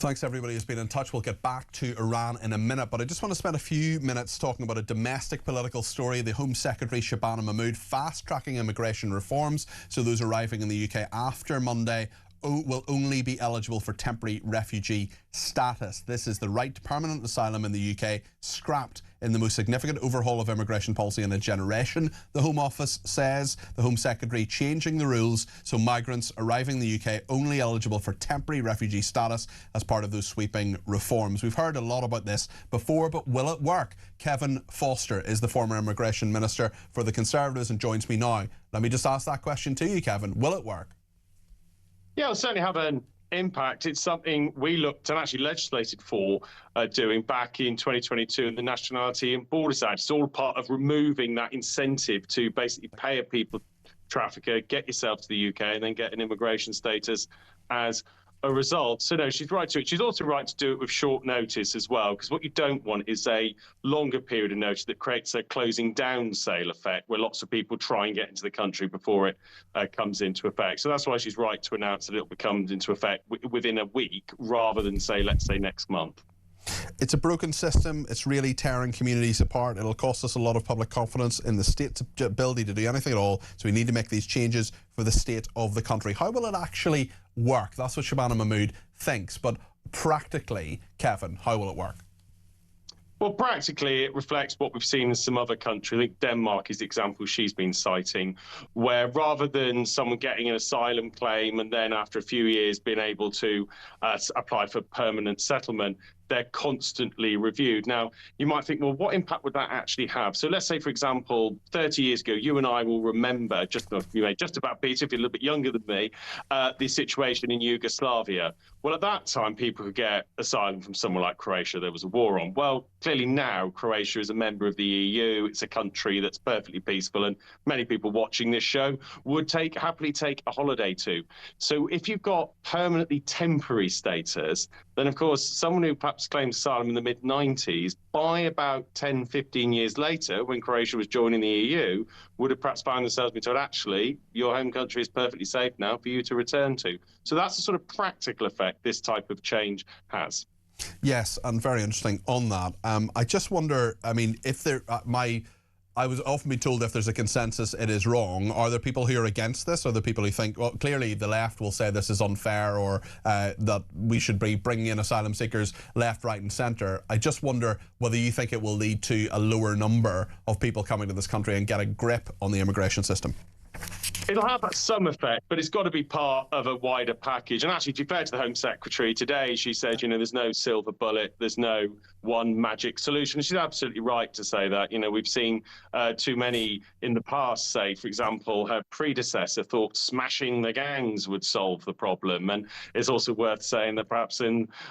Thanks everybody who's been in touch. We'll get back to Iran in a minute, but I just want to spend a few minutes talking about a domestic political story. The Home Secretary Shabana Mahmood fast-tracking immigration reforms so those arriving in the UK after Monday will only be eligible for temporary refugee status. This is the right to permanent asylum in the UK scrapped in the most significant overhaul of immigration policy in a generation, the Home Office says. The Home Secretary changing the rules so migrants arriving in the UK only eligible for temporary refugee status as part of those sweeping reforms. We've heard a lot about this before, but will it work? Kevin Foster is the former Immigration Minister for the Conservatives and joins me now. Let me just ask that question to you, Kevin. Will it work? Yeah, it'll certainly have an impact. It's something we looked and actually legislated for doing back in 2022 in the Nationality and Borders Act. It's all part of removing that incentive to basically pay a people trafficker, get yourself to the UK and then get an immigration status as a result. So no, she's right to it. She's also right to do it with short notice as well, because what you don't want is a longer period of notice that creates a closing down sale effect where lots of people try and get into the country before it comes into effect. So that's why she's right to announce that it comes into effect within a week rather than say, let's say next month. It's a broken system. It's really tearing communities apart. It'll cost us a lot of public confidence in the state's ability to do anything at all. So we need to make these changes for the state of the country. How will it actually work? That's what Shabana Mahmood thinks. But practically, Kevin, how will it work? Well, practically, it reflects what we've seen in some other countries. I think Denmark is the example she's been citing, where rather than someone getting an asylum claim and then after a few years being able to apply for permanent settlement, they're constantly reviewed. Now, you might think, well, what impact would that actually have? So let's say, for example, 30 years ago, you and I will remember, you may just about, Peter, if you're a little bit younger than me, the situation in Yugoslavia. Well, at that time, people could get asylum from somewhere like Croatia. There was a war on. Well, clearly now, Croatia is a member of the EU. It's a country that's perfectly peaceful, and many people watching this show would happily take a holiday to. So if you've got permanently temporary status, then, of course, someone who perhaps claimed asylum in the mid-90s, by about 10, 15 years later, when Croatia was joining the EU, would have perhaps found themselves being told, actually, your home country is perfectly safe now for you to return to. So that's the sort of practical effect this type of change has. Yes, and very interesting on that. I just wonder, I mean, if there, I was often been told if there's a consensus, it is wrong. Are there people who are against this? Are there people who think, well, clearly the left will say this is unfair or that we should be bringing in asylum seekers left, right and centre? I just wonder whether you think it will lead to a lower number of people coming to this country and get a grip on the immigration system. It'll have some effect, but it's got to be part of a wider package. And actually, to be fair to the Home Secretary today, she said, you know, there's no silver bullet, there's no one magic solution. She's absolutely right to say that. You know, we've seen too many in the past say, for example, her predecessor thought smashing the gangs would solve the problem. And it's also worth saying that perhaps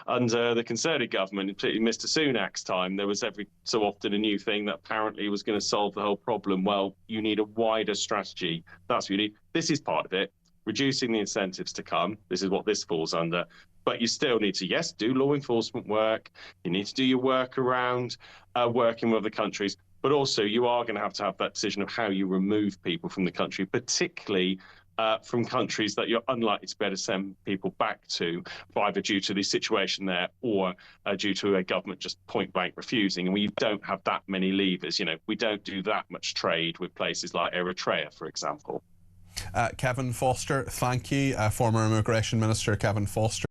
under the Conservative government, particularly Mr. Sunak's time, there was every so often a new thing that apparently was going to solve the whole problem. Well, you need a wider strategy. That's what you need. This is part of it, reducing the incentives to come. This is what this falls under. But you still need to, yes, do law enforcement work. You need to do your work around working with other countries. But also you are going to have that decision of how you remove people from the country, particularly from countries that you're unlikely to be able to send people back to, either due to the situation there or due to a government just point blank refusing. And we don't have that many levers. You know, we don't do that much trade with places like Eritrea, for example. Kevin Foster, thank you. Former Immigration Minister Kevin Foster.